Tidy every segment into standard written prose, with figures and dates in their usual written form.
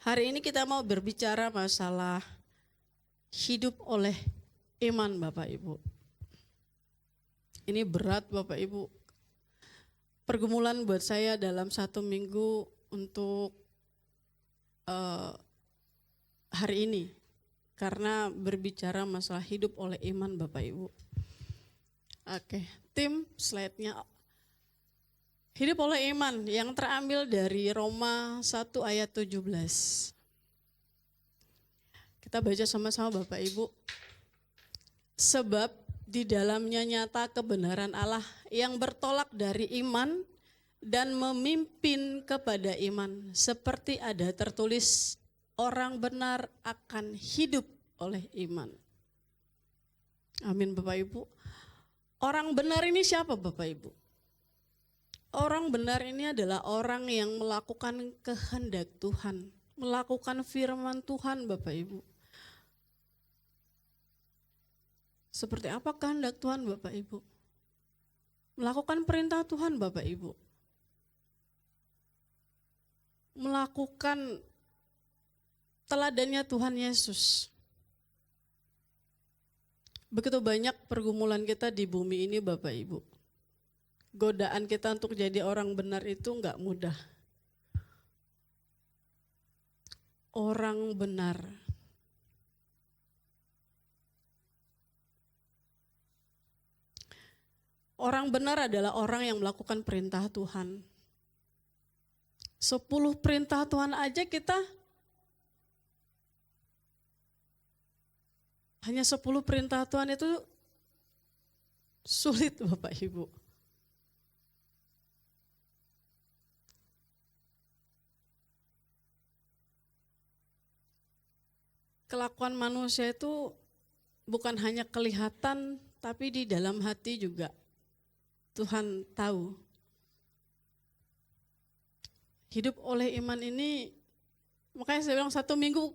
Hari ini kita mau berbicara masalah hidup oleh iman Bapak Ibu. Ini berat Bapak Ibu. Pergumulan buat saya dalam 1 minggu untuk hari ini. Karena berbicara masalah hidup oleh iman Bapak Ibu. Oke, tim slide-nya. Hidup oleh iman yang terambil dari Roma 1 ayat 17. Kita baca sama-sama Bapak Ibu. Sebab di dalamnya nyata kebenaran Allah yang bertolak dari iman dan memimpin kepada iman. Seperti ada tertulis, orang benar akan hidup oleh iman. Amin Bapak Ibu. Orang benar ini siapa Bapak Ibu? Orang benar ini adalah orang yang melakukan kehendak Tuhan, melakukan firman Tuhan Bapak Ibu. Seperti apa kehendak Tuhan Bapak Ibu? Melakukan perintah Tuhan Bapak Ibu. Melakukan teladannya Tuhan Yesus. Begitu banyak pergumulan kita di bumi ini Bapak Ibu. Godaan kita untuk jadi orang benar itu enggak mudah. Orang benar. Orang benar adalah orang yang melakukan perintah Tuhan. 10 perintah Tuhan aja kita hanya 10 perintah Tuhan itu sulit Bapak Ibu. Kelakuan manusia itu bukan hanya kelihatan, tapi di dalam hati juga Tuhan tahu. Hidup oleh iman ini, makanya saya bilang 1 minggu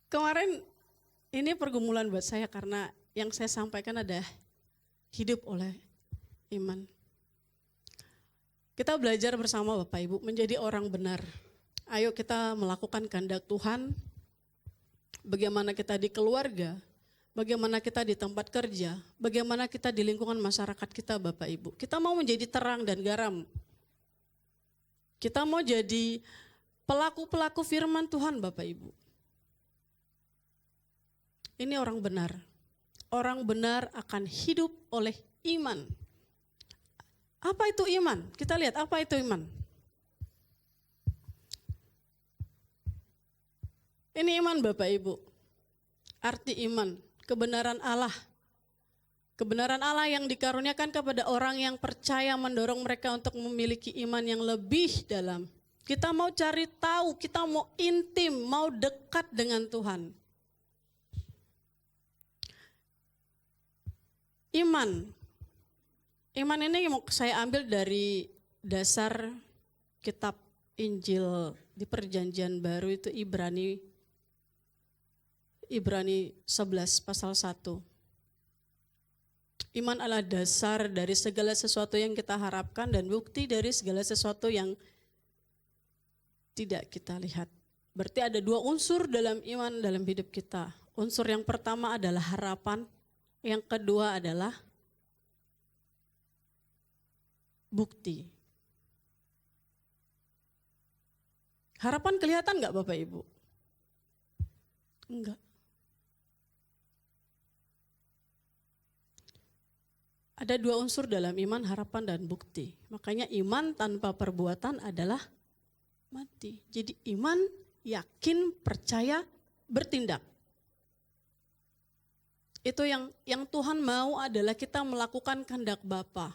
kemarin ini pergumulan buat saya karena yang saya sampaikan ada hidup oleh iman. Kita belajar bersama Bapak Ibu menjadi orang benar. Ayo kita melakukan kehendak Tuhan. Bagaimana kita di keluarga, bagaimana kita di tempat kerja, bagaimana kita di lingkungan masyarakat kita Bapak Ibu. Kita mau menjadi terang dan garam. Kita mau jadi pelaku-pelaku firman Tuhan Bapak Ibu. Ini orang benar. Orang benar akan hidup oleh iman. Apa itu iman? Kita lihat apa itu iman. Ini iman Bapak Ibu. Arti iman, kebenaran Allah. Kebenaran Allah yang dikaruniakan kepada orang yang percaya mendorong mereka untuk memiliki iman yang lebih dalam. Kita mau cari tahu, kita mau intim, mau dekat dengan Tuhan. Iman. Iman ini mau saya ambil dari dasar kitab Injil di Perjanjian Baru itu Ibrani 11 pasal 1. Iman adalah dasar dari segala sesuatu yang kita harapkan dan bukti dari segala sesuatu yang tidak kita lihat. Berarti ada 2 unsur dalam iman dalam hidup kita. Unsur yang pertama adalah harapan, yang kedua adalah bukti. Harapan kelihatan enggak Bapak Ibu? Enggak. Ada 2 unsur dalam iman, harapan dan bukti. Makanya iman tanpa perbuatan adalah mati. Jadi iman, yakin, percaya, bertindak. Itu yang Tuhan mau adalah kita melakukan kehendak Bapa.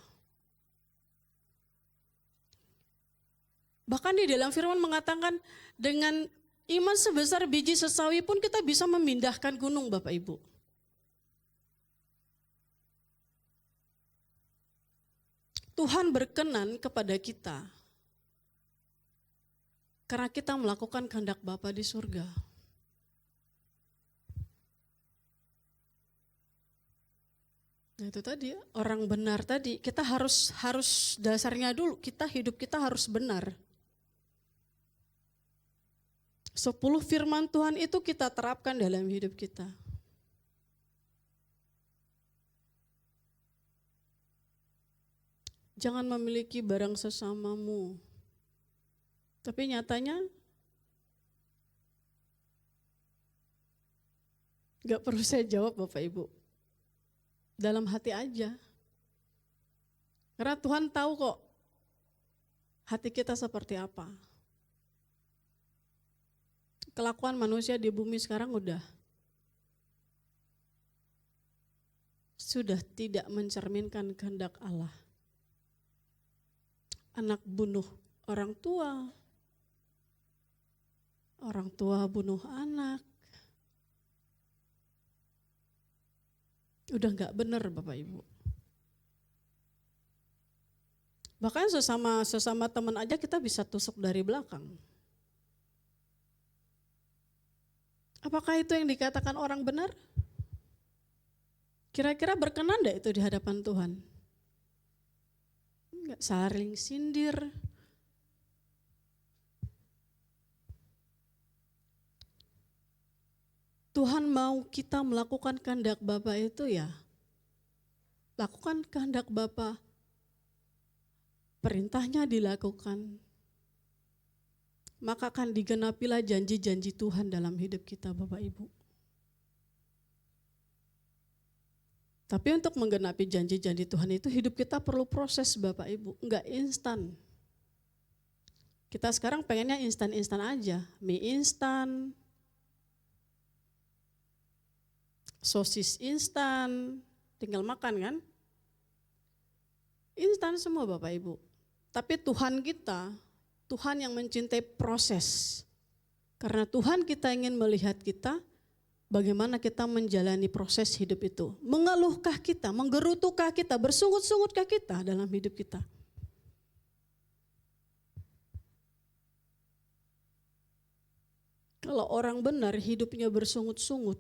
Bahkan di dalam firman mengatakan dengan iman sebesar biji sesawi pun kita bisa memindahkan gunung Bapak Ibu. Tuhan berkenan kepada kita karena kita melakukan kehendak Bapa di surga. Nah itu tadi orang benar tadi, kita harus dasarnya dulu, hidup kita harus benar. 10 firman Tuhan itu kita terapkan dalam hidup kita. Jangan memiliki barang sesamamu. Tapi nyatanya gak perlu saya jawab Bapak Ibu. Dalam hati aja. Karena Tuhan tahu kok hati kita seperti apa. Kelakuan manusia di bumi sekarang sudah tidak mencerminkan kehendak Allah. Anak bunuh orang tua bunuh anak. Udah gak benar Bapak Ibu. Bahkan sesama teman aja kita bisa tusuk dari belakang. Apakah itu yang dikatakan orang benar? Kira-kira berkenan enggak itu di hadapan Tuhan? Enggak, saling sindir. Tuhan mau kita melakukan kehendak Bapa itu ya, lakukan kehendak Bapa. Perintahnya dilakukan. Maka akan digenapilah janji-janji Tuhan dalam hidup kita Bapak Ibu. Tapi untuk menggenapi janji-janji Tuhan itu hidup kita perlu proses Bapak Ibu, enggak instan. Kita sekarang pengennya instan-instan aja, mie instan, sosis instan, tinggal makan kan. Instan semua Bapak Ibu. Tapi Tuhan kita, Tuhan yang mencintai proses. Karena Tuhan kita ingin melihat kita, bagaimana kita menjalani proses hidup itu. Mengeluhkah kita, menggerutukah kita, bersungut-sungutkah kita dalam hidup kita. Kalau orang benar hidupnya bersungut-sungut,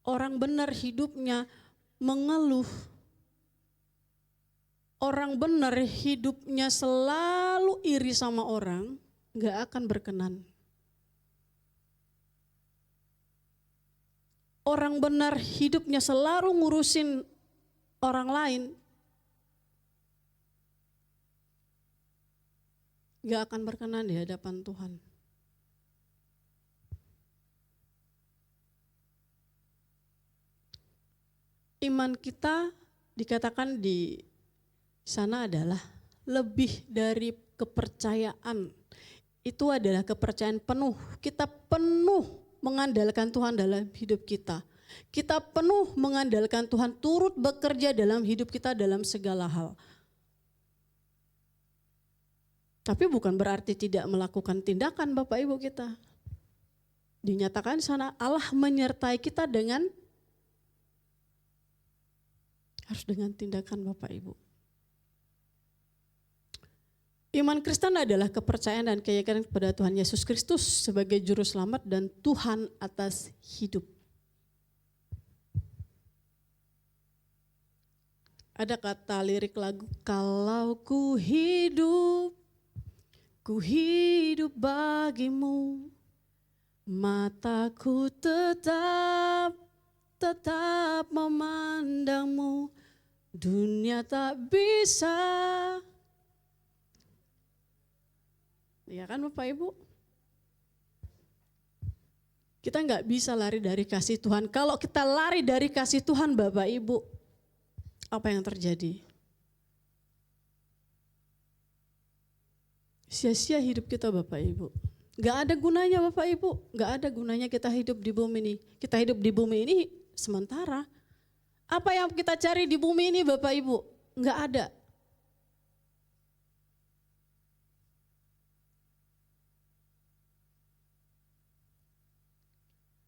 orang benar hidupnya mengeluh, orang benar hidupnya selalu iri sama orang, gak akan berkenan. Orang benar hidupnya selalu ngurusin orang lain, gak akan berkenan di hadapan Tuhan. Iman kita dikatakan di sana adalah lebih dari kepercayaan. Itu adalah kepercayaan penuh. Kita penuh mengandalkan Tuhan dalam hidup kita. Kita penuh mengandalkan Tuhan turut bekerja dalam hidup kita dalam segala hal. Tapi bukan berarti tidak melakukan tindakan Bapak Ibu kita. Dinyatakan di sana Allah menyertai kita dengan harus dengan tindakan Bapak Ibu. Iman Kristen adalah kepercayaan dan keyakinan kepada Tuhan Yesus Kristus sebagai juru selamat dan Tuhan atas hidup. Ada kata lirik lagu, kalau ku hidup bagimu, mataku tetap memandangmu, dunia tak bisa. Ya kan Bapak Ibu? Kita nggak bisa lari dari kasih Tuhan. Kalau kita lari dari kasih Tuhan Bapak Ibu, apa yang terjadi? Sia-sia hidup kita Bapak Ibu. Gak ada gunanya Bapak Ibu, gak ada gunanya kita hidup di bumi ini. Kita hidup di bumi ini sementara. Apa yang kita cari di bumi ini Bapak Ibu? Gak ada.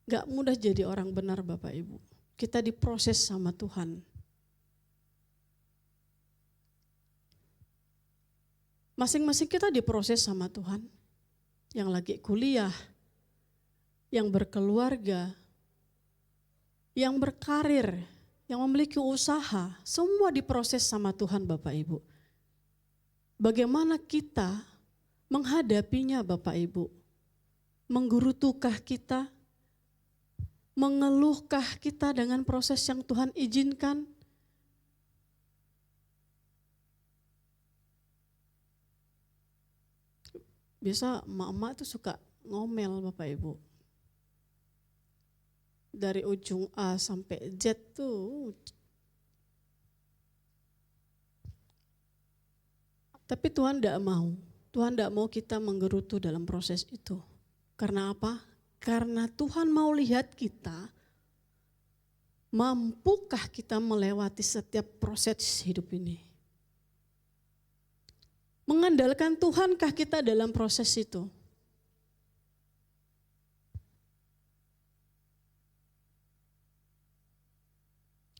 Gak mudah jadi orang benar Bapak Ibu. Kita diproses sama Tuhan. Masing-masing kita diproses sama Tuhan. Yang lagi kuliah, yang berkeluarga, yang berkarir, yang memiliki usaha, semua diproses sama Tuhan Bapak Ibu. Bagaimana kita menghadapinya Bapak Ibu? Menggerutukah kita? Mengeluhkah kita dengan proses yang Tuhan izinkan? Biasa emak-emak itu suka ngomel Bapak Ibu. Dari ujung A sampai Z tuh. Tapi Tuhan tidak mau. Tuhan tidak mau kita menggerutu dalam proses itu. Karena apa? Karena Tuhan mau lihat kita, mampukah kita melewati setiap proses hidup ini. Mengandalkan Tuhankah kita dalam proses itu?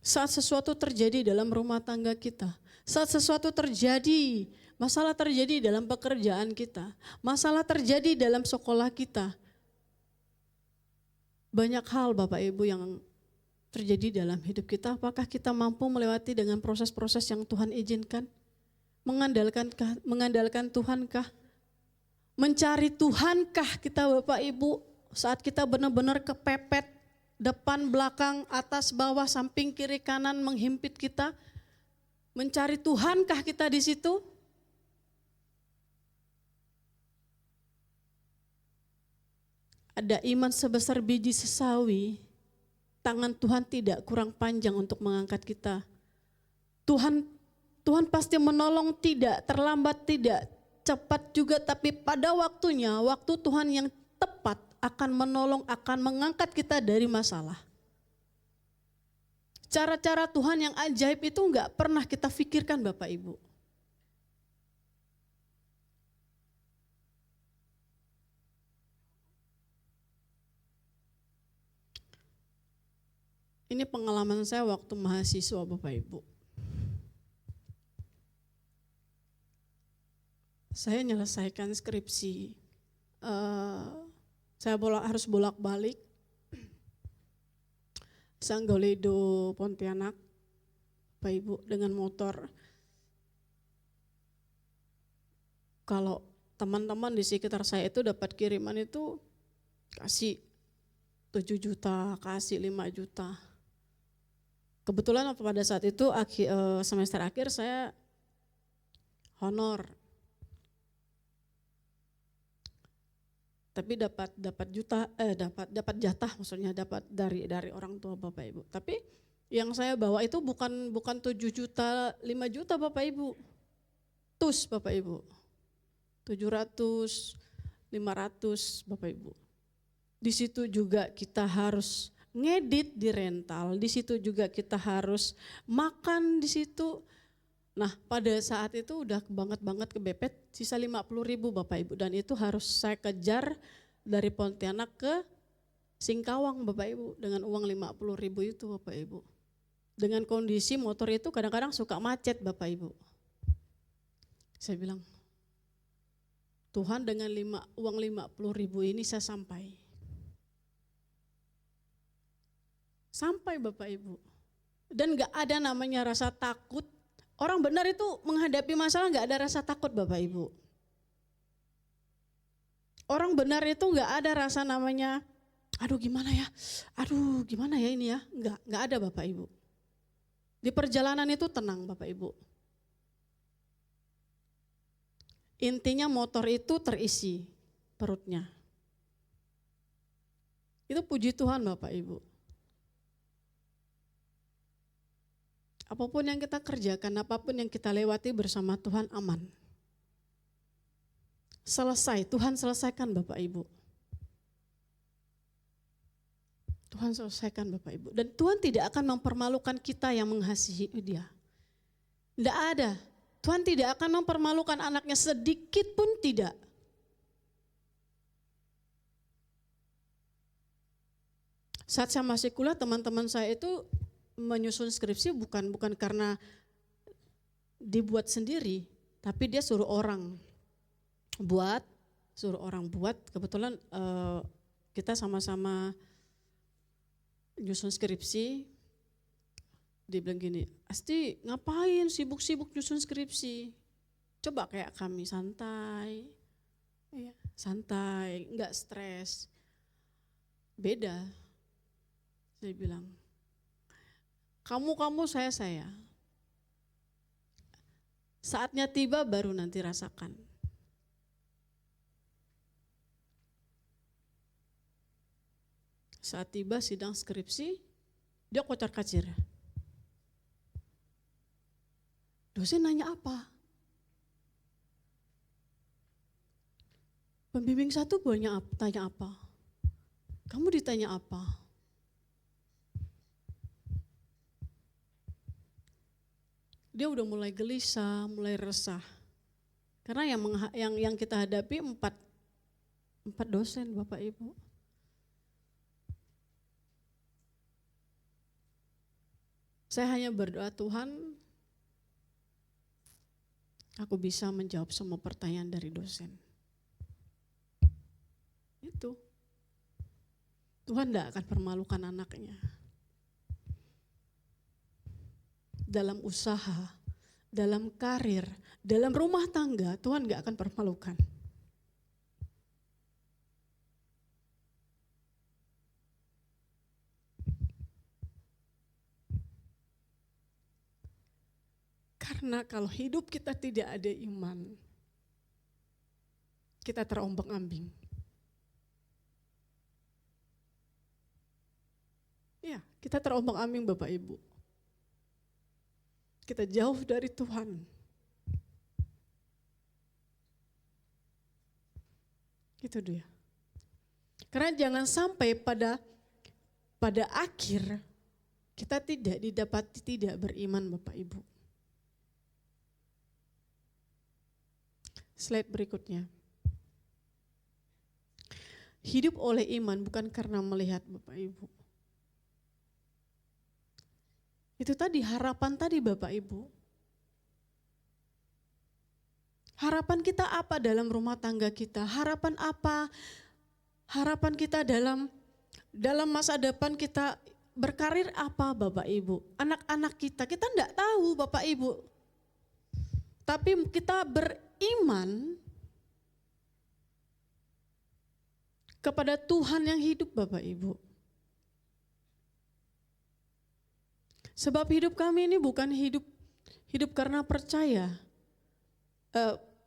Saat sesuatu terjadi dalam rumah tangga kita, saat sesuatu terjadi, masalah terjadi dalam pekerjaan kita, masalah terjadi dalam sekolah kita, banyak hal Bapak Ibu yang terjadi dalam hidup kita, apakah kita mampu melewati dengan proses-proses yang Tuhan izinkan? Mengandalkan Tuhankah? Mencari Tuhankah kita Bapak Ibu saat kita benar-benar kepepet, depan, belakang, atas, bawah, samping, kiri, kanan menghimpit kita? Mencari Tuhankah kita di situ? Ada iman sebesar biji sesawi, tangan Tuhan tidak kurang panjang untuk mengangkat kita. Tuhan pasti menolong, tidak terlambat, tidak cepat juga, tapi pada waktunya, waktu Tuhan yang tepat akan menolong, akan mengangkat kita dari masalah. Cara-cara Tuhan yang ajaib itu enggak pernah kita pikirkan Bapak Ibu. Ini pengalaman saya waktu mahasiswa Bapak Ibu. Saya menyelesaikan skripsi, saya harus bolak-balik, Sanggoledo, Pontianak, Bapak Ibu, dengan motor. Kalau teman-teman di sekitar saya itu dapat kiriman itu kasih 7 juta, kasih 5 juta. Kebetulan pada saat itu semester akhir saya honor. Tapi dapat jatah, maksudnya dapat dari orang tua Bapak Ibu. Tapi yang saya bawa itu bukan 7 juta, 5 juta Bapak Ibu. TUS Bapak Ibu. 700, 500 Bapak Ibu. Di situ juga kita harus ngedit di rental, di situ juga kita harus makan di situ. Nah pada saat itu udah banget kebepet, sisa 50.000 Bapak Ibu, dan itu harus saya kejar dari Pontianak ke Singkawang Bapak Ibu dengan uang 50.000 itu Bapak Ibu. Dengan kondisi motor itu kadang-kadang suka macet Bapak Ibu. Saya bilang, Tuhan dengan uang 50.000 ini saya sampai Bapak Ibu. Dan gak ada namanya rasa takut. Orang benar itu menghadapi masalah gak ada rasa takut Bapak Ibu. Orang benar itu gak ada rasa namanya, aduh gimana ya ini ya. Gak ada Bapak Ibu. Di perjalanan itu tenang Bapak Ibu. Intinya motor itu terisi perutnya. Itu puji Tuhan Bapak Ibu. Apapun yang kita kerjakan, apapun yang kita lewati bersama Tuhan aman. Selesai, Tuhan selesaikan Bapak Ibu. Tuhan selesaikan Bapak Ibu. Dan Tuhan tidak akan mempermalukan kita yang mengasihi Dia. Tidak ada. Tuhan tidak akan mempermalukan anaknya sedikit pun tidak. Saat saya masih kuliah, teman-teman saya itu menyusun skripsi bukan karena dibuat sendiri, tapi dia suruh orang buat. Kebetulan kita sama-sama nyusun skripsi. Dia bilang gini, Asti ngapain sibuk-sibuk nyusun skripsi? Coba kayak kami santai, ya, santai, nggak stres. Beda, saya bilang, kamu, saya. Saatnya tiba baru nanti rasakan. Saat tiba sidang skripsi, dia kocar-kacir. Dosen nanya apa? Pembimbing satu tanya apa? Kamu ditanya apa? Dia udah mulai gelisah, mulai resah. Karena yang kita hadapi empat dosen Bapak Ibu. Saya hanya berdoa, Tuhan, aku bisa menjawab semua pertanyaan dari dosen. Itu. Tuhan tidak akan permalukan anaknya. Dalam usaha, dalam karir, dalam rumah tangga, Tuhan gak akan permalukan. Karena kalau hidup kita tidak ada iman, kita terombang-ambing. Ya, kita terombang-ambing Bapak Ibu. Kita jauh dari Tuhan. Itu dia. Karena jangan sampai pada akhir kita tidak didapati tidak beriman Bapak Ibu. Slide berikutnya. Hidup oleh iman bukan karena melihat Bapak Ibu. Itu tadi harapan tadi Bapak Ibu. Harapan kita apa dalam rumah tangga kita? Harapan apa? Harapan kita dalam masa depan kita berkarir apa Bapak Ibu? Anak-anak kita enggak tahu Bapak Ibu. Tapi kita beriman kepada Tuhan yang hidup Bapak Ibu. Sebab hidup kami ini bukan hidup karena percaya.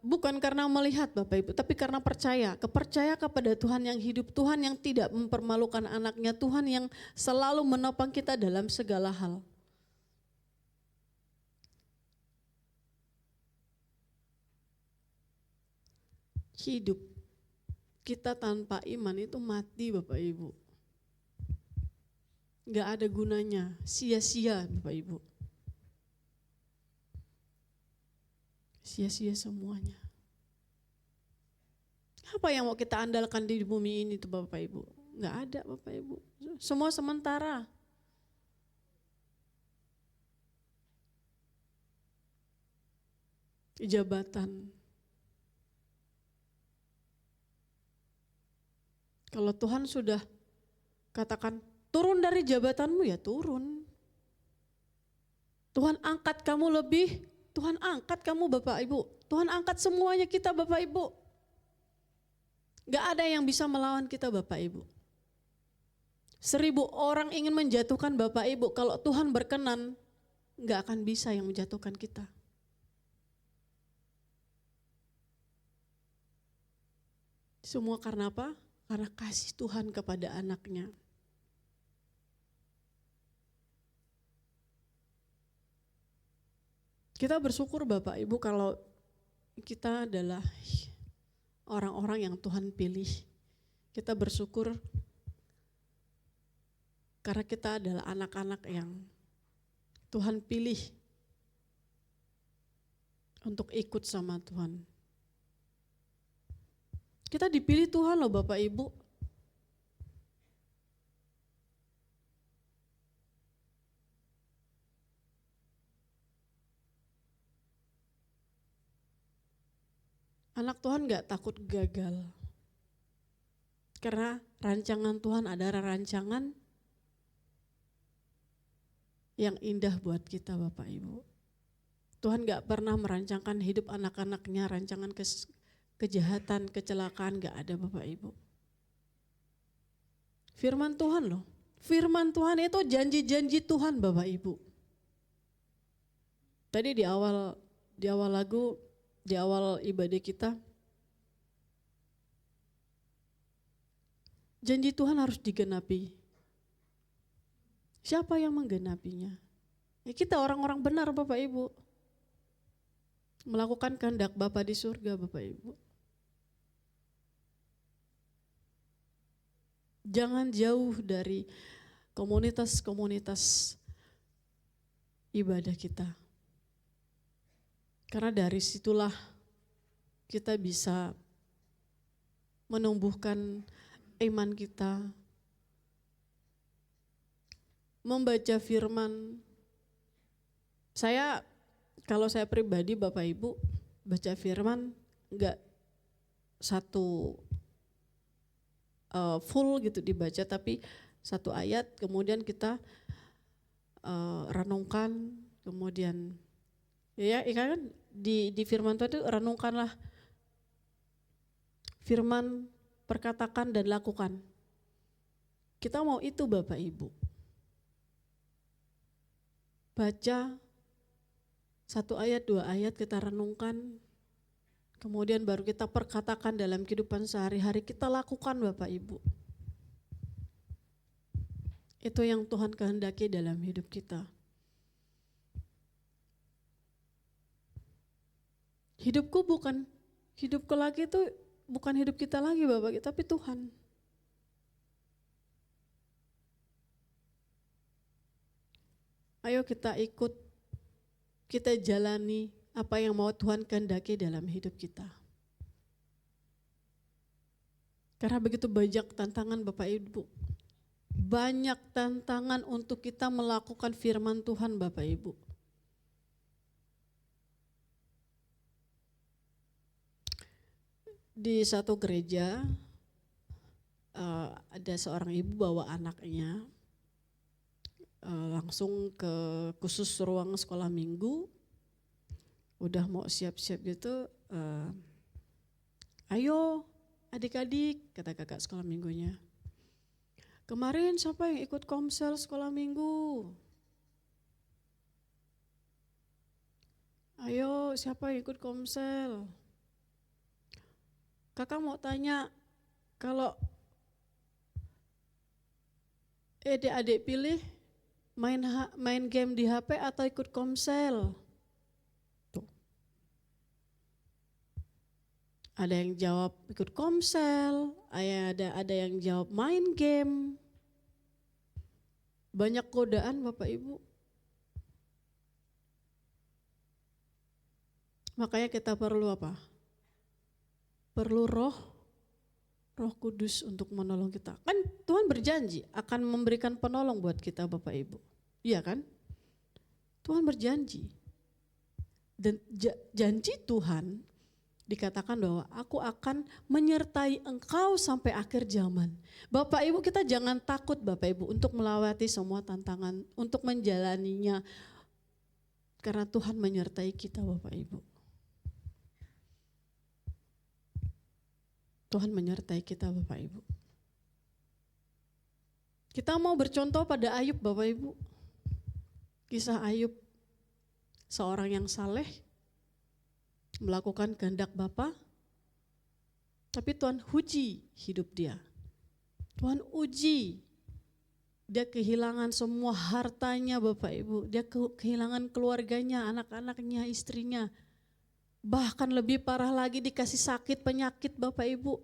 Bukan karena melihat Bapak Ibu, tapi karena percaya. Kepercaya kepada Tuhan yang hidup, Tuhan yang tidak mempermalukan anaknya, Tuhan yang selalu menopang kita dalam segala hal. Hidup kita tanpa iman itu mati Bapak Ibu. Gak ada gunanya, sia-sia Bapak Ibu. Sia-sia semuanya. Apa yang mau kita andalkan di bumi ini tuh Bapak Ibu? Gak ada Bapak Ibu, semua sementara. Jabatan. Kalau Tuhan sudah katakan turun dari jabatanmu ya turun. Tuhan angkat kamu lebih, Tuhan angkat kamu Bapak Ibu. Tuhan angkat semuanya kita Bapak Ibu. Gak ada yang bisa melawan kita Bapak Ibu. 1000 orang ingin menjatuhkan Bapak Ibu, kalau Tuhan berkenan gak akan bisa yang menjatuhkan kita. Semua karena apa? Karena kasih Tuhan kepada anaknya. Kita bersyukur Bapak Ibu kalau kita adalah orang-orang yang Tuhan pilih. Kita bersyukur karena kita adalah anak-anak yang Tuhan pilih untuk ikut sama Tuhan. Kita dipilih Tuhan loh Bapak Ibu. Anak Tuhan gak takut gagal. Karena rancangan Tuhan adalah rancangan yang indah buat kita Bapak Ibu. Tuhan gak pernah merancangkan hidup anak-anaknya rancangan kejahatan, kecelakaan gak ada Bapak Ibu. Firman Tuhan loh. Firman Tuhan itu janji-janji Tuhan Bapak Ibu. Tadi di awal lagu, di awal ibadah kita, janji Tuhan harus digenapi. Siapa yang menggenapinya? Ya kita orang-orang benar Bapak Ibu. Melakukan kehendak Bapa di surga Bapak Ibu. Jangan jauh dari komunitas-komunitas ibadah kita. Karena dari situlah kita bisa menumbuhkan iman kita, membaca firman. Kalau saya pribadi Bapak Ibu baca firman enggak satu full gitu dibaca, tapi satu ayat kemudian kita renungkan, kemudian ya kan di firman Tuhan itu renungkanlah firman, perkatakan dan lakukan. Kita mau itu Bapak Ibu. Baca satu ayat, dua ayat kita renungkan, kemudian baru kita perkatakan dalam kehidupan sehari-hari, kita lakukan Bapak Ibu. Itu yang Tuhan kehendaki dalam hidup kita. Hidupku lagi itu bukan hidup kita lagi Bapak, tapi Tuhan. Ayo kita ikut, kita jalani apa yang mau Tuhan kehendaki dalam hidup kita. Karena begitu banyak tantangan Bapak Ibu. Banyak tantangan untuk kita melakukan firman Tuhan Bapak Ibu. Di satu gereja ada seorang ibu bawa anaknya langsung ke khusus ruang sekolah minggu. Udah mau siap-siap gitu, ayo adik-adik, kata kakak sekolah minggunya. Kemarin siapa yang ikut komsel sekolah minggu? Ayo siapa yang ikut komsel? Kakak mau tanya, kalau adik-adik pilih main game di HP atau ikut komsel? Ada yang jawab ikut komsel, ada yang jawab main game. Banyak godaan Bapak Ibu. Makanya kita perlu apa? Perlu roh kudus untuk menolong kita. Kan Tuhan berjanji akan memberikan penolong buat kita Bapak Ibu. Iya kan? Tuhan berjanji. Dan janji Tuhan dikatakan bahwa aku akan menyertai engkau sampai akhir zaman. Bapak Ibu, kita jangan takut Bapak Ibu untuk melewati semua tantangan, untuk menjalaninya. Karena Tuhan menyertai kita Bapak Ibu. Tuhan menyertai kita Bapak Ibu. Kita mau bercontoh pada Ayub Bapak Ibu. Kisah Ayub, seorang yang saleh, melakukan kehendak Bapa, tapi Tuhan uji hidup dia. Tuhan uji, dia kehilangan semua hartanya Bapak Ibu, dia kehilangan keluarganya, anak-anaknya, istrinya. Bahkan lebih parah lagi dikasih sakit, penyakit Bapak Ibu.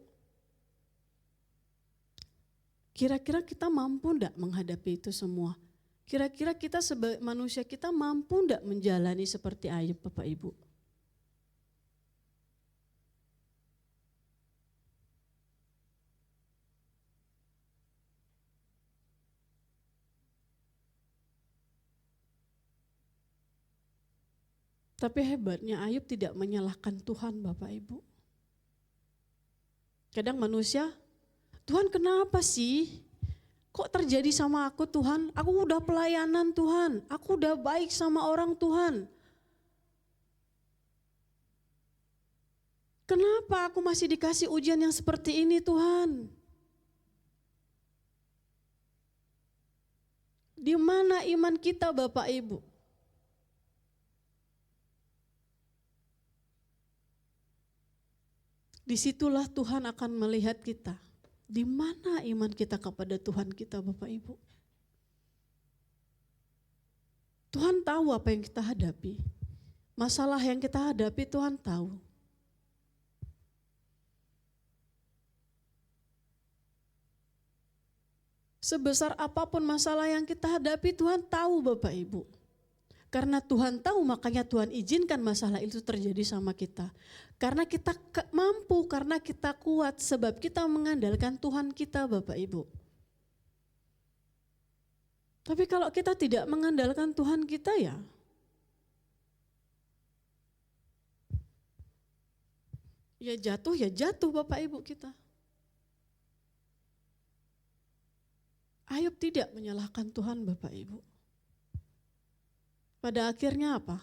Kira-kira kita mampu enggak menghadapi itu semua? Kira-kira kita sebagai manusia kita mampu enggak menjalani seperti Ayub Bapak Ibu? Tapi hebatnya Ayub tidak menyalahkan Tuhan Bapak Ibu. Kadang manusia, Tuhan kenapa sih? Kok terjadi sama aku Tuhan? Aku udah pelayanan Tuhan, aku udah baik sama orang Tuhan. Kenapa aku masih dikasih ujian yang seperti ini Tuhan? Di mana iman kita Bapak Ibu? Disitulah Tuhan akan melihat kita. Di mana iman kita kepada Tuhan kita Bapak Ibu? Tuhan tahu apa yang kita hadapi. Masalah yang kita hadapi Tuhan tahu. Sebesar apapun masalah yang kita hadapi Tuhan tahu Bapak Ibu. Karena Tuhan tahu makanya Tuhan izinkan masalah itu terjadi sama kita. Karena kita mampu, karena kita kuat sebab kita mengandalkan Tuhan kita Bapak Ibu. Tapi kalau kita tidak mengandalkan Tuhan kita ya jatuh Bapak Ibu kita. Ayub tidak menyalahkan Tuhan Bapak Ibu. Pada akhirnya apa?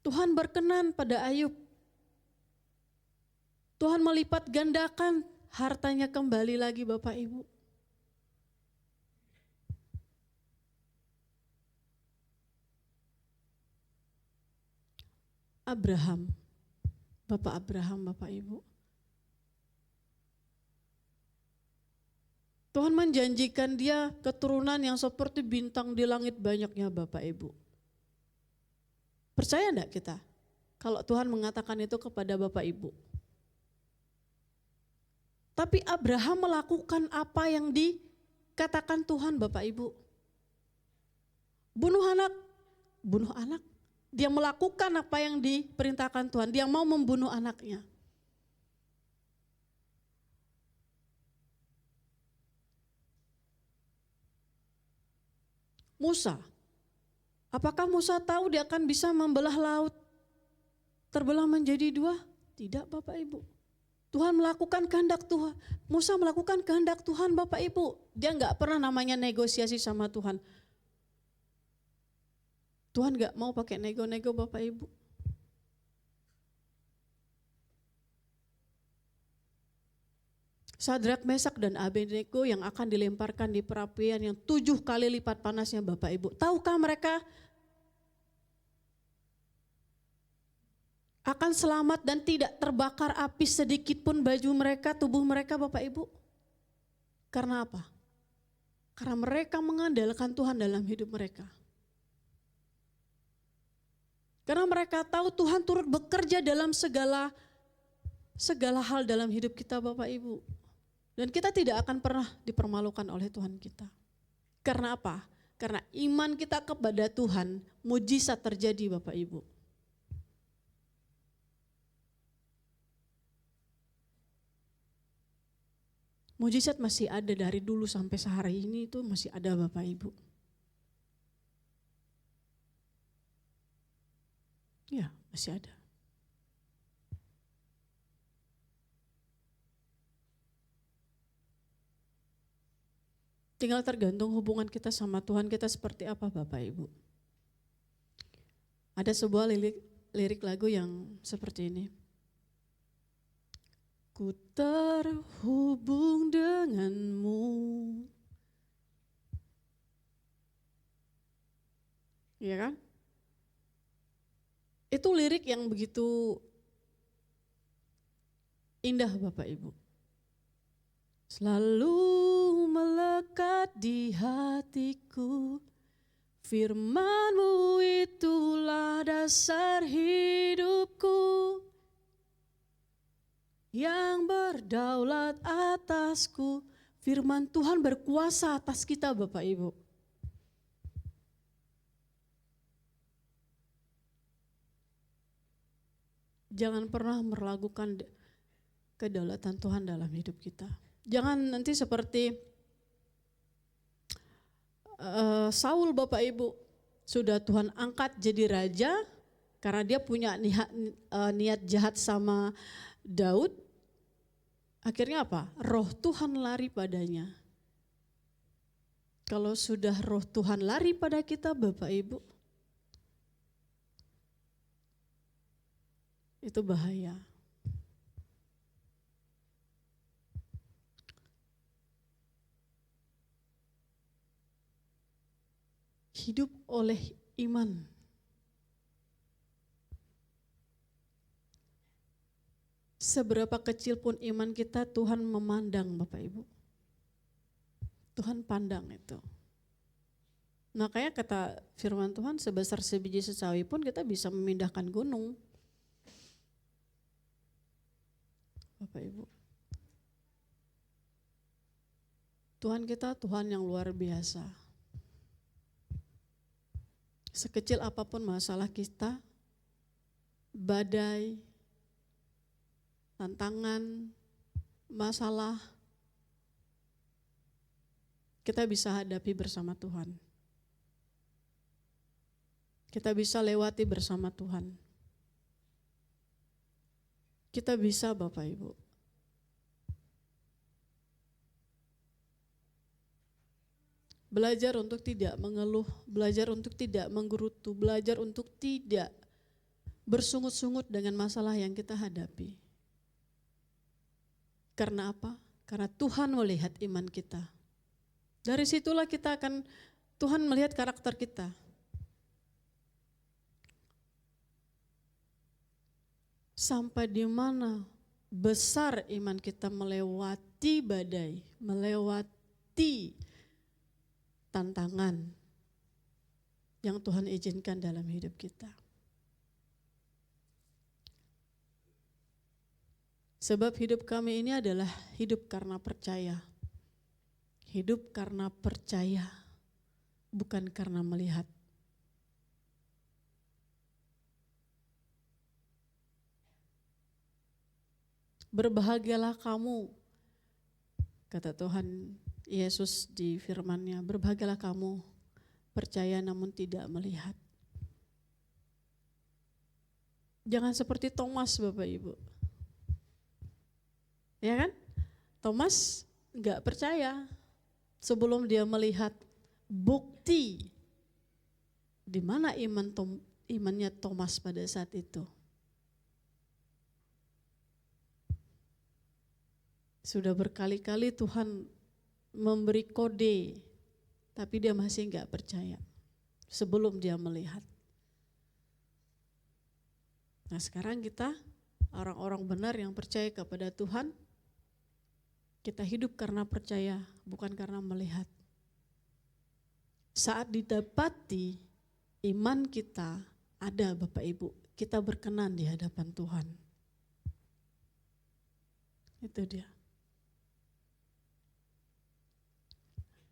Tuhan berkenan pada Ayub. Tuhan melipat gandakan hartanya kembali lagi Bapak Ibu. Abraham, Bapak Ibu. Tuhan menjanjikan dia keturunan yang seperti bintang di langit banyaknya Bapak Ibu. Percaya enggak kita kalau Tuhan mengatakan itu kepada Bapak Ibu? Tapi Abraham melakukan apa yang dikatakan Tuhan Bapak Ibu. Bunuh anak. Dia melakukan apa yang diperintahkan Tuhan, dia mau membunuh anaknya. Musa, apakah Musa tahu dia akan bisa membelah laut terbelah menjadi dua? Tidak Bapak Ibu. Tuhan melakukan kehendak Tuhan. Musa melakukan kehendak Tuhan Bapak Ibu. Dia enggak pernah namanya negosiasi sama Tuhan. Tuhan enggak mau pakai nego-nego Bapak Ibu. Sadrak, Mesak, dan Abednego yang akan dilemparkan di perapian yang 7 kali lipat panasnya Bapak Ibu. Tahukah mereka akan selamat dan tidak terbakar api sedikit pun baju mereka, tubuh mereka Bapak Ibu? Karena apa? Karena mereka mengandalkan Tuhan dalam hidup mereka. Karena mereka tahu Tuhan turut bekerja dalam segala hal dalam hidup kita Bapak Ibu. Dan kita tidak akan pernah dipermalukan oleh Tuhan kita. Karena apa? Karena iman kita kepada Tuhan, mujizat terjadi Bapak Ibu. Mujizat masih ada dari dulu sampai sehari ini itu masih ada Bapak Ibu. Ya, masih ada. Tinggal tergantung hubungan kita sama Tuhan kita seperti apa Bapak Ibu. Ada sebuah lirik lagu yang seperti ini. Ku terhubung denganmu. Iya kan? Itu lirik yang begitu indah Bapak Ibu. Selalu melekat di hatiku, firman-Mu itulah dasar hidupku, yang berdaulat atasku. Firman Tuhan berkuasa atas kita Bapak Ibu. Jangan pernah meragukan kedaulatan Tuhan dalam hidup kita. Jangan nanti seperti Saul Bapak Ibu, sudah Tuhan angkat jadi raja karena dia punya niat jahat sama Daud. Akhirnya apa? Roh Tuhan lari padanya. Kalau sudah roh Tuhan lari pada kita Bapak Ibu, itu bahaya. Hidup oleh iman. Seberapa kecil pun iman kita, Tuhan memandang Bapak Ibu. Tuhan pandang itu. Makanya kata firman Tuhan, sebesar sebiji sesawi pun kita bisa memindahkan gunung. Bapak Ibu. Tuhan kita Tuhan yang luar biasa. Sekecil apapun masalah kita, badai, tantangan, masalah, kita bisa hadapi bersama Tuhan. Kita bisa lewati bersama Tuhan. Kita bisa Bapak Ibu. Belajar untuk tidak mengeluh, belajar untuk tidak menggerutu, belajar untuk tidak bersungut-sungut dengan masalah yang kita hadapi. Karena apa? Karena Tuhan melihat iman kita. Dari situlah kita akan, Tuhan melihat karakter kita. Sampai di mana besar iman kita melewati badai, melewati tantangan yang Tuhan izinkan dalam hidup kita. Sebab hidup kami ini adalah hidup karena percaya. Hidup karena percaya, bukan karena melihat. Berbahagialah kamu, kata Tuhan Yesus di firman-Nya, berbahagialah kamu percaya namun tidak melihat. Jangan seperti Thomas Bapak Ibu. Ya kan? Thomas enggak percaya sebelum dia melihat bukti di mana imannya Thomas pada saat itu. Sudah berkali-kali Tuhan memberi kode, tapi dia masih enggak percaya sebelum dia melihat. Nah sekarang kita orang-orang benar yang percaya kepada Tuhan, kita hidup karena percaya, bukan karena melihat. Saat didapati iman kita ada Bapak Ibu, kita berkenan di hadapan Tuhan. Itu dia.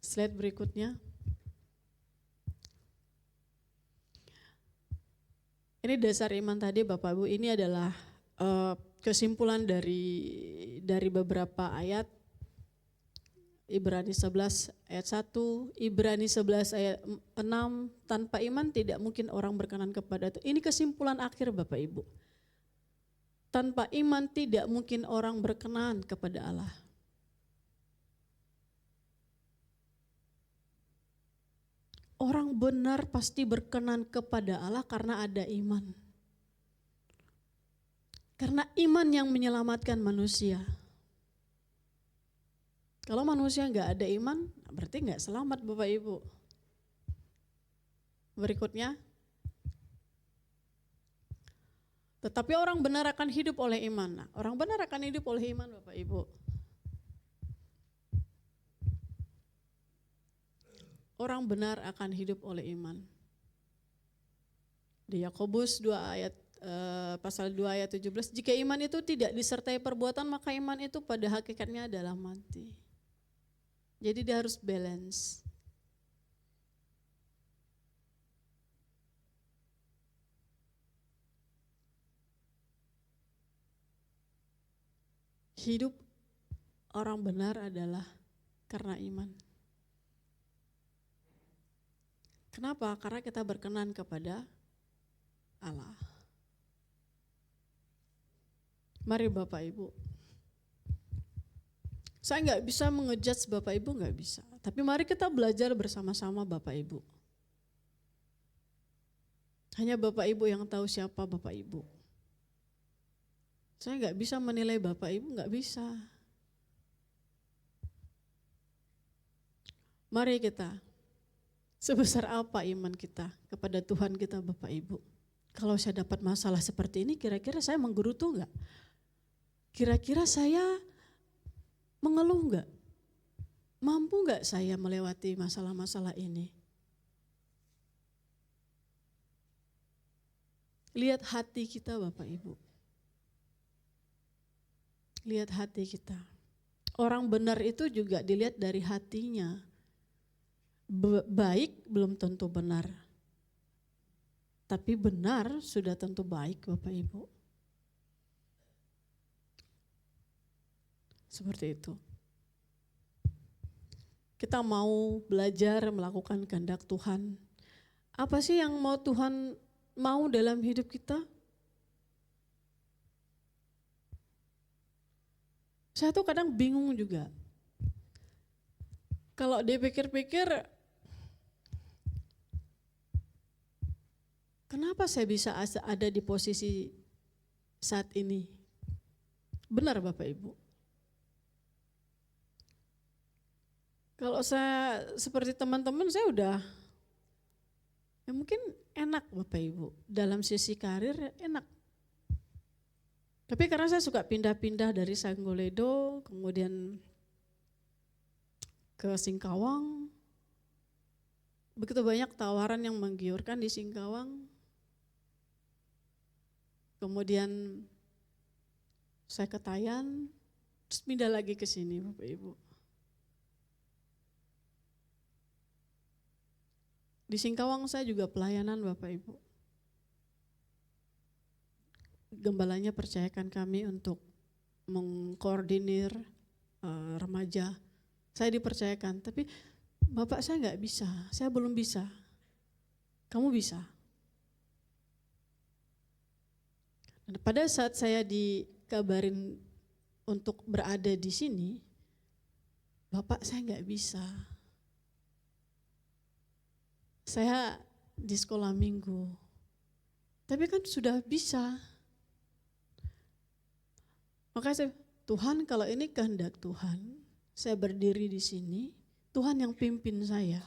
Slide berikutnya. Ini dasar iman tadi Bapak Ibu, ini adalah kesimpulan dari beberapa ayat. Ibrani 11 ayat 1, Ibrani 11 ayat 6, tanpa iman tidak mungkin orang berkenan kepada Tuhan. Ini kesimpulan akhir Bapak Ibu. Tanpa iman tidak mungkin orang berkenan kepada Allah. Orang benar pasti berkenan kepada Allah karena ada iman. Karena iman yang menyelamatkan manusia. Kalau manusia enggak ada iman, berarti enggak selamat Bapak Ibu. Berikutnya. Tetapi orang benar akan hidup oleh iman. Nah, orang benar akan hidup oleh iman Bapak Ibu. Orang benar akan hidup oleh iman. Di Yakobus 2 ayat pasal 2 ayat 17, jika iman itu tidak disertai perbuatan maka iman itu pada hakikatnya adalah mati. Jadi dia harus balance. Hidup orang benar adalah karena iman. Kenapa? Karena kita berkenan kepada Allah. Mari Bapak Ibu. Saya enggak bisa mengejudge Bapak Ibu, enggak bisa. Tapi mari kita belajar bersama-sama Bapak Ibu. Hanya Bapak Ibu yang tahu siapa Bapak Ibu. Saya enggak bisa menilai Bapak Ibu, enggak bisa. Mari kita Sebesar apa iman kita kepada Tuhan kita Bapak Ibu? Kalau saya dapat masalah seperti ini, kira-kira saya menggerutu enggak? Kira-kira saya mengeluh enggak? Mampu enggak saya melewati masalah-masalah ini? Lihat hati kita Bapak Ibu. Lihat hati kita. Orang benar itu juga dilihat dari hatinya. Baik belum tentu benar. Tapi benar sudah tentu baik Bapak Ibu. Seperti itu. Kita mau belajar melakukan kehendak Tuhan. Apa sih yang mau Tuhan mau dalam hidup kita? Saya tuh kadang bingung juga. Kalau dipikir-pikir, kenapa saya bisa ada di posisi saat ini? Benar Bapak Ibu. Kalau saya seperti teman-teman saya udah, ya mungkin enak Bapak Ibu. Dalam sisi karir enak. Tapi karena saya suka pindah-pindah dari Sanggoledo, kemudian ke Singkawang. Begitu banyak tawaran yang menggiurkan di Singkawang. Kemudian saya ke Tayan, terus pindah lagi ke sini Bapak Ibu. Di Singkawang saya juga pelayanan Bapak Ibu. Gembalanya percayakan kami untuk mengkoordinir remaja. Saya dipercayakan, tapi Bapak saya nggak bisa, saya belum bisa. Kamu bisa. Dan pada saat saya dikabarin untuk berada di sini, Bapak saya nggak bisa. Saya di sekolah minggu, tapi kan sudah bisa. Makanya Tuhan kalau ini kehendak Tuhan, saya berdiri di sini, Tuhan yang pimpin saya.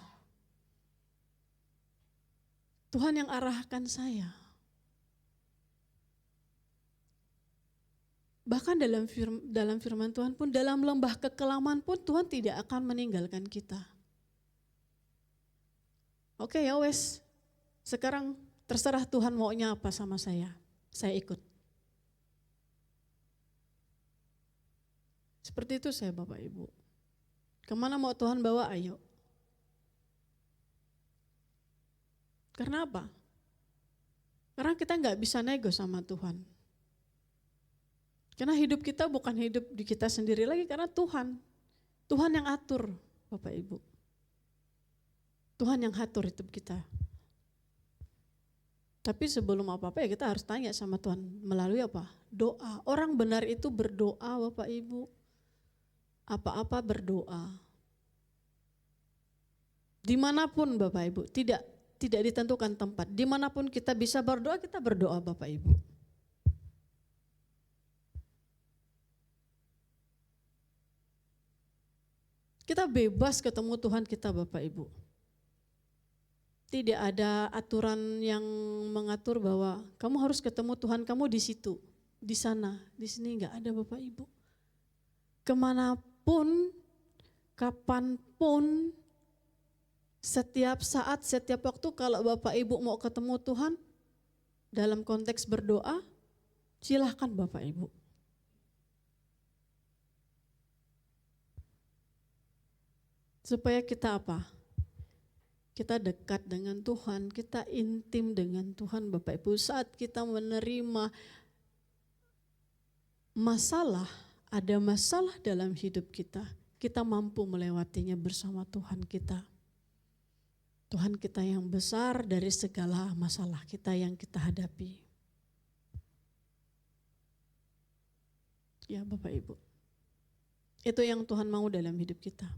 Tuhan yang arahkan saya. Bahkan dalam firman Tuhan pun, dalam lembah kekelaman pun Tuhan tidak akan meninggalkan kita. Oke ya wes, sekarang terserah Tuhan maunya apa sama saya ikut. Seperti itu saya Bapak Ibu. Kemana mau Tuhan bawa, ayo. Karena apa? Karena kita nggak bisa nego sama Tuhan. Karena hidup kita bukan hidup di kita sendiri lagi, karena Tuhan yang atur Bapak Ibu. Tuhan yang atur hidup kita. Tapi sebelum apa-apa ya kita harus tanya sama Tuhan melalui apa? Doa. Orang benar itu berdoa Bapak Ibu. Apa-apa berdoa. Dimanapun Bapak Ibu, tidak ditentukan tempat. Dimanapun kita bisa berdoa, kita berdoa Bapak Ibu. Kita bebas ketemu Tuhan kita Bapak Ibu. Tidak ada aturan yang mengatur bahwa kamu harus ketemu Tuhan kamu di situ, di sana, di sini, enggak ada Bapak Ibu. Kemanapun, kapanpun, setiap saat, setiap waktu kalau Bapak Ibu mau ketemu Tuhan dalam konteks berdoa, silahkan Bapak Ibu. Supaya kita apa? Kita dekat dengan Tuhan, kita intim dengan Tuhan Bapak Ibu. Saat kita menerima masalah, ada masalah dalam hidup kita, kita mampu melewatinya bersama Tuhan kita. Tuhan kita yang besar dari segala masalah kita yang kita hadapi. Ya Bapak Ibu, itu yang Tuhan mau dalam hidup kita.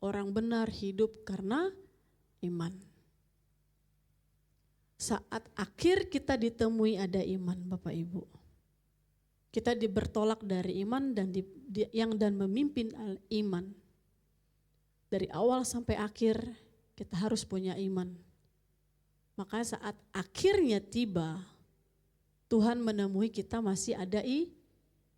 Orang benar hidup karena iman. Saat akhir kita ditemui ada iman Bapak Ibu. Kita bertolak dari iman dan memimpin iman. Dari awal sampai akhir kita harus punya iman. Maka saat akhirnya tiba, Tuhan menemui kita masih ada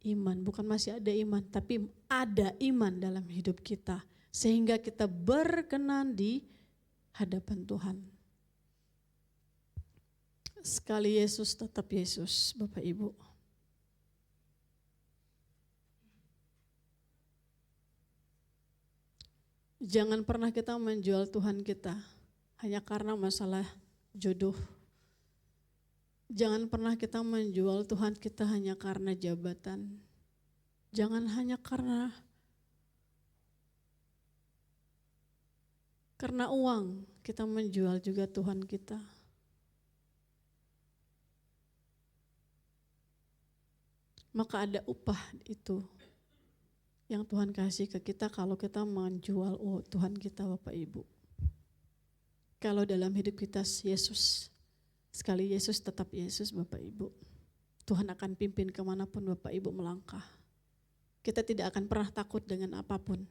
iman. Bukan masih ada iman, tapi ada iman dalam hidup kita. Sehingga kita berkenan di hadapan Tuhan. Sekali Yesus tetap Yesus, Bapak Ibu. Jangan pernah kita menjual Tuhan kita hanya karena masalah jodoh. Jangan pernah kita menjual Tuhan kita hanya karena jabatan. Jangan hanya karena uang kita menjual juga Tuhan kita. Maka ada upah itu yang Tuhan kasih ke kita kalau kita menjual Tuhan kita, Bapak Ibu. Kalau dalam hidup kita Yesus, sekali Yesus tetap Yesus, Bapak Ibu. Tuhan akan pimpin kemanapun Bapak Ibu melangkah. Kita tidak akan pernah takut dengan apapun.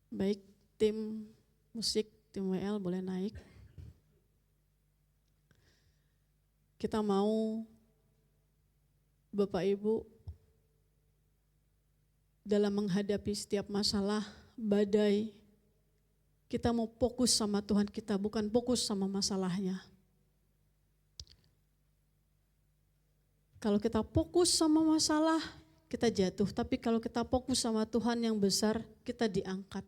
Baik, tim musik, tim WL boleh naik. Kita mau Bapak Ibu dalam menghadapi setiap masalah, badai, kita mau fokus sama Tuhan kita, bukan fokus sama masalahnya. Kalau kita fokus sama masalah, kita jatuh. Tapi kalau kita fokus sama Tuhan yang besar, kita diangkat.